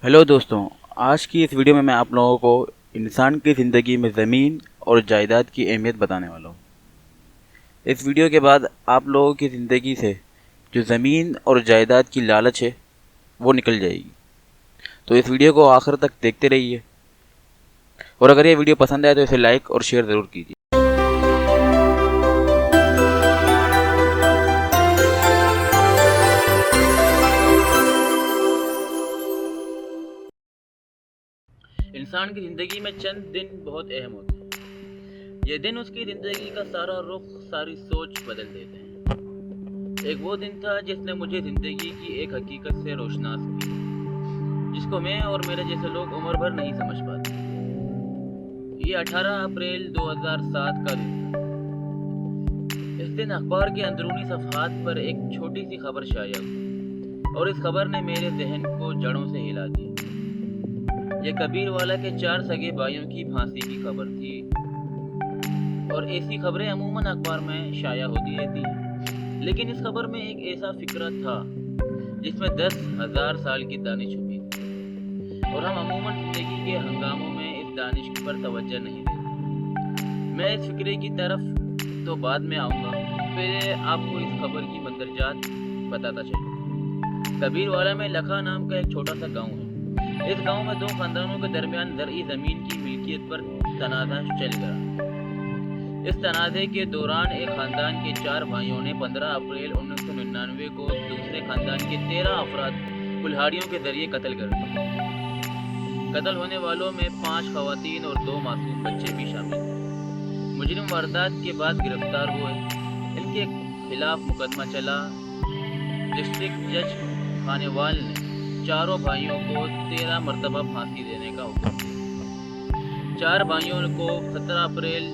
Hello दोस्तों, आज की इस वीडियो में मैं आप लोगों को इंसान की ज़िंदगी में ज़मीन और जायदाद की अहमियत बताने वाला हूँ। इस वीडियो के बाद आप लोगों की ज़िंदगी से जो ज़मीन और जायदाद की लालच है वो निकल जाएगी। तो इस वीडियो को आखिर तक देखते रहिए और अगर ये वीडियो पसंद आए तो इसे लाइक और शेयर ज़रूर कीजिए। इंसान की ज़िंदगी में चंद दिन बहुत अहम होते हैं। ये दिन उसकी ज़िंदगी का सारा रुख, सारी सोच बदल देते हैं। एक वो दिन था जिसने मुझे ज़िंदगी की एक हकीकत से रोशनास किया, जिसको मैं और मेरे जैसे लोग उम्र भर नहीं समझ पाते। ये 18 अप्रैल 2007 का दिन था। इस दिन अखबार के अंदरूनी सफ़हात पर एक छोटी सी खबर शाया हुई और इस खबर ने मेरे जहन को जड़ों से हिला दिया। ये कबीरवाला के 4 सगे भाइयों की फांसी की खबर थी और ऐसी खबरें अमूमन अखबार में शाया होती रहती हैं, लेकिन इस खबर में एक ऐसा फिक्र था जिसमें 10,000 साल की दानिश छुपी थी और हम अमूमन जिंदगी के हंगामों में इस दानिश पर तवज्जो नहीं देते। मैं इस फिक्रे की तरफ तो बाद में आऊँगा, पहले आपको इस खबर की मंदरजात बताता चलूँ। कबीरवाला में लखा नाम का एक छोटा सा गाँव है। इस गांव में 2 खानदानों के दरमियान ज़रई ज़मीन की मिल्कियत पर तनाज़ा चल गया। इस तनाज़े के दौरान एक खानदान के 4 भाइयों ने 15 अप्रैल 1999 को दूसरे खानदान के 13 अफराद कुल्हाड़ियों के जरिए कत्ल कर दिए। कत्ल होने वालों में 5 खवातीन और 2 मासूम बच्चे भी शामिल थे। मुजरिम वारदात के बाद गिरफ्तार हुए। इनके खिलाफ मुकदमा चला। डिस्ट्रिक्ट जज खानेवाल ने चारों भाइयों को 13 मरतबा फांसी देने का हुक्म दिया। 4 भाइयों को 17 अप्रैल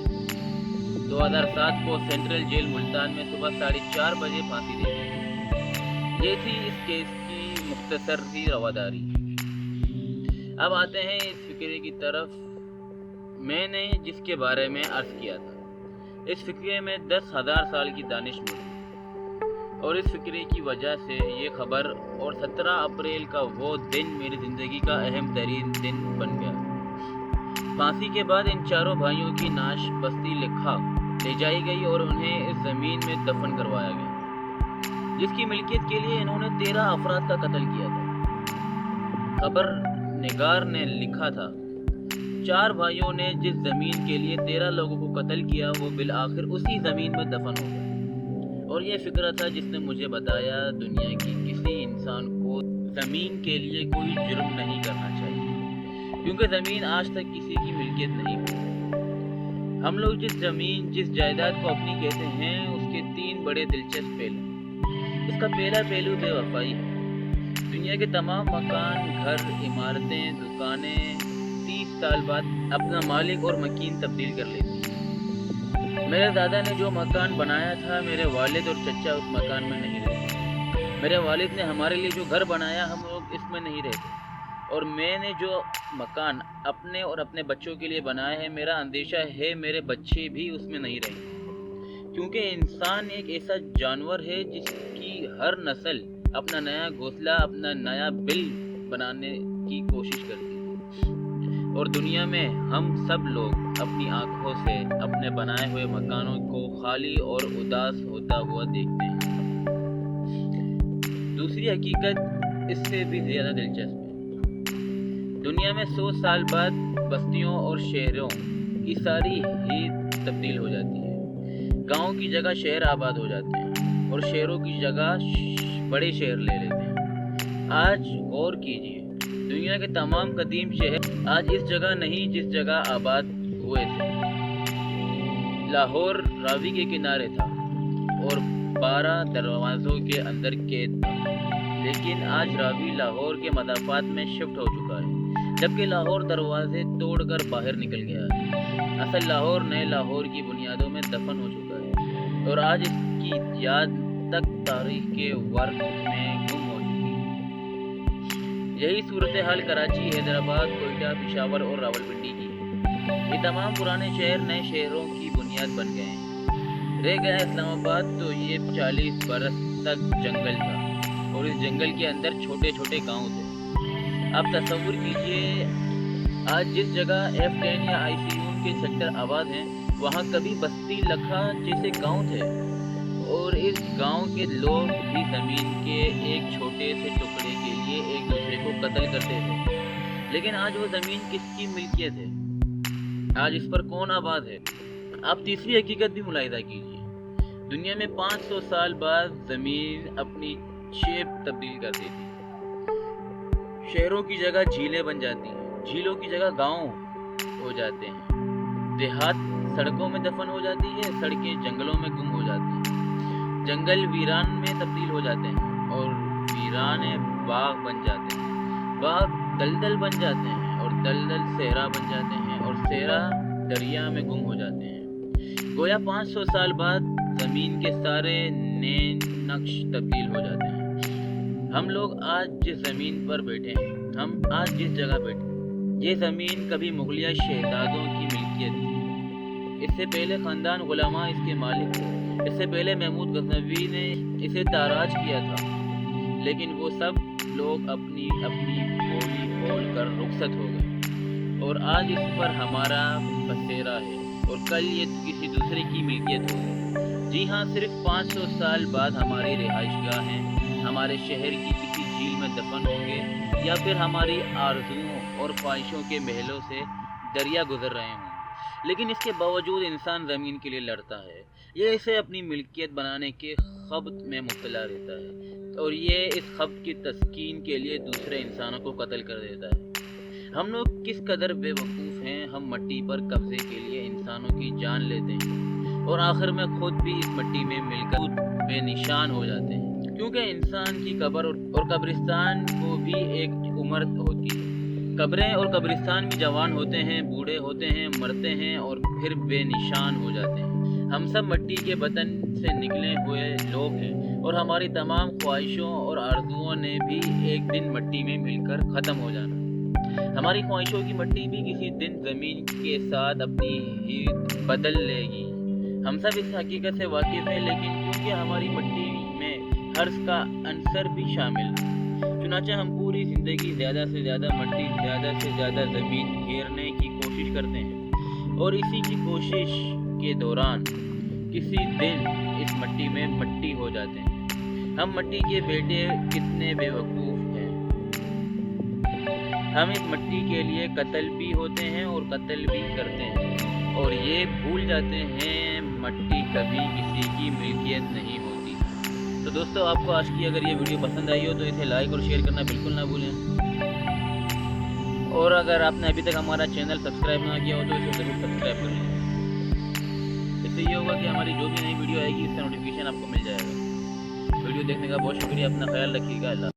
2007 को सेंट्रल जेल मुल्तान में सुबह 4:30 बजे फांसी दे दी। ये थी इस केस की मुख्तसर सी रवादारी। अब आते हैं इस फिक्रे की तरफ। मैंने जिसके बारे में अर्ज किया था, इस फिक्रे में 10,000 साल की दानिश मौजूद और इस फिक्रे की वजह से ये खबर और 17 अप्रैल का वो दिन मेरी ज़िंदगी का अहम तरीन दिन बन गया। फांसी के बाद इन चारों भाइयों की नाश बस्ती लिखा ले जाई गई और उन्हें इस ज़मीन में दफन करवाया गया जिसकी मिल्कियत के लिए इन्होंने 13 अफराद का कत्ल किया था। खबर निगार ने लिखा था, 4 भाइयों ने जिस ज़मीन के लिए 13 लोगों को कत्ल किया वो बिल आखिर उसी ज़मीन में दफन हो गया। और ये फिक्र था जिसने मुझे बताया दुनिया की किसी इंसान को ज़मीन के लिए कोई जुर्म नहीं करना चाहिए, क्योंकि ज़मीन आज तक किसी की मिल्कियत नहीं हुई। हम लोग जिस ज़मीन, जिस जायदाद को अपनी कहते हैं, उसके 3 बड़े दिलचस्प पहलू। इसका पहला पहलू बेवफाई है। दुनिया के तमाम मकान, घर, इमारतें, दुकानें 30 साल बाद अपना मालिक और मकीन तब्दील कर लेती हैं। मेरे दादा ने जो मकान बनाया था, मेरे वालिद और चचा उस मकान में नहीं रहते। मेरे वालिद ने हमारे लिए जो घर बनाया, हम लोग इसमें नहीं रहते। और मैंने जो मकान अपने और अपने बच्चों के लिए बनाया है, मेरा अंदेशा है मेरे बच्चे भी उसमें नहीं रहेंगे, क्योंकि इंसान एक ऐसा जानवर है जिसकी हर नस्ल अपना नया घोंसला, अपना नया बिल बनाने की कोशिश करती है। और दुनिया में हम सब लोग अपनी आंखों से अपने बनाए हुए मकानों को खाली और उदास होता हुआ देखते हैं। दूसरी हकीकत इससे भी ज़्यादा दिलचस्प है। दुनिया में 100 साल बाद बस्तियों और शहरों की सारी ही तब्दील हो जाती है। गाँव की जगह शहर आबाद हो जाते हैं और शहरों की जगह बड़े शहर ले लेते हैं। आज गौर कीजिए, दुनिया के तमाम कदीम शहर आज इस जगह नहीं जिस जगह आबाद हुए थे। लाहौर रावी के किनारे था और 12 दरवाज़ों के अंदर कैद था, लेकिन आज रावी लाहौर के मदाफ़ात में शिफ्ट हो चुका है, जबकि लाहौर दरवाजे तोड़कर बाहर निकल गया है। असल लाहौर नए लाहौर की बुनियादों में दफन हो चुका है और आज इसकी याद तक तारीख के वर्क में गुम हो चुकी है। यही सूरत हाल कराची, हैदराबाद, कोयटा, पेशावर और रावलपिंडी की है। ये तमाम पुराने शहर नए शहरों की बुनियाद बन गए हैं। रह गया इस्लामाबाद, तो ये 40 बरस तक जंगल था और इस जंगल के अंदर छोटे छोटे गांव थे। आप तस्वुर कीजिए, आज जिस जगह F10 या ICU के सेक्टर आबाद हैं, वहाँ कभी बस्ती लखा जैसे गांव थे, और इस गांव के लोग भी ज़मीन के एक छोटे से टुकड़े के लिए एक दूसरे को कत्ल करते थे। लेकिन आज वो ज़मीन किसकी मिल्कियत है? आज इस पर कौन आबाद है? आप तीसरी हकीकत भी मुलाहिजा कीजिए। दुनिया में 500 साल बाद ज़मीन अपनी शेप तब्दील कर देती है। शहरों की जगह झीलें बन जाती हैं, झीलों की जगह गांव हो जाते हैं, देहात सड़कों में दफन हो जाती है, सड़कें जंगलों में गुम हो जाती हैं, जंगल वीरान में तब्दील हो जाते हैं और वीराने बाग बन जाते हैं, बाग दलदल बन जाते हैं और दलदल सहरा बन जाते हैं और सहरा दरिया में गुम हो जाते हैं। गोया 500 साल बाद ज़मीन के सारे नए नक्श तब्दील हो जाते हैं। हम लोग आज जिस ज़मीन पर बैठे हैं, हम आज जिस जगह बैठे हैं, ये ज़मीन कभी मुगलिया शहजादों की मिल्कियत थी। इससे पहले ख़ानदान गुलामा इसके मालिक थे। इससे पहले महमूद गज़नवी ने इसे ताराज किया था, लेकिन वो सब लोग अपनी अपनी बोली बोल कर रुखसत हो गए और आज इस पर हमारा बसेरा है और कल ये किसी दूसरे की मिल्कियत होगी। जी हाँ, सिर्फ 500 साल बाद हमारी रिहाइशगाहें हमारे शहर की किसी झील में दफन होंगे या फिर हमारी आरज़ुओं और ख्वाहिशों के महलों से दरिया गुजर रहे हों। लेकिन इसके बावजूद इंसान ज़मीन के लिए लड़ता है। ये इसे अपनी मिल्कियत बनाने के ख़ब्त में मुब्तला रहता है और ये इस ख़ब्त की तस्कीन के लिए दूसरे इंसानों को कत्ल कर देता है। हम लोग किस कदर बेवकूफ़ हैं, हम मिट्टी पर कब्ज़े के लिए इंसानों की जान लेते हैं और आखिर में खुद भी इस मिट्टी में मिलकर बेनिशान हो जाते हैं, क्योंकि इंसान की कब्र और कब्रिस्तान को भी एक उम्र होती है। कब्रें और कब्रिस्तान भी जवान होते हैं, बूढ़े होते हैं, मरते हैं और फिर बेनिशान हो जाते हैं। हम सब मिट्टी के बतन से निकले हुए लोग हैं और हमारी तमाम ख्वाहिशों और आरज़ुओं ने भी एक दिन मिट्टी में मिलकर ख़त्म हो जाना। हमारी ख्वाहिशों की मिट्टी भी किसी दिन ज़मीन के साथ अपनी ही बदल लेगी। हम सब इस हकीकत से वाकिफ़ हैं, लेकिन क्योंकि हमारी मिट्टी में हर्ष का अंसर भी शामिल है, चुनांचे हम पूरी ज़िंदगी ज़्यादा से ज़्यादा मिट्टी, ज़्यादा से ज़्यादा ज़मीन घेरने की कोशिश करते हैं और इसी की कोशिश के दौरान किसी दिन इस मिट्टी में मिट्टी हो जाते हैं। हम मिट्टी के बेटे कितने बेवकूफ़ हैं। हम इस मिट्टी के लिए कत्ल भी होते हैं और कत्ल भी करते हैं और ये भूल जाते हैं मिट्टी कभी किसी की मिल्कियत नहीं होती। तो दोस्तों, आपको आज की अगर ये वीडियो पसंद आई हो तो इसे लाइक और शेयर करना बिल्कुल ना भूलें, और अगर आपने अभी तक हमारा चैनल सब्सक्राइब ना किया हो तो इसे ज़रूर सब्सक्राइब कर लीजिए। इससे ये होगा कि हमारी जो भी नई वीडियो आएगी इसका नोटिफिकेशन आपको मिल जाएगा। वीडियो देखने का बहुत शुक्रिया। अपना ख्याल रखिएगा। अल्लाह।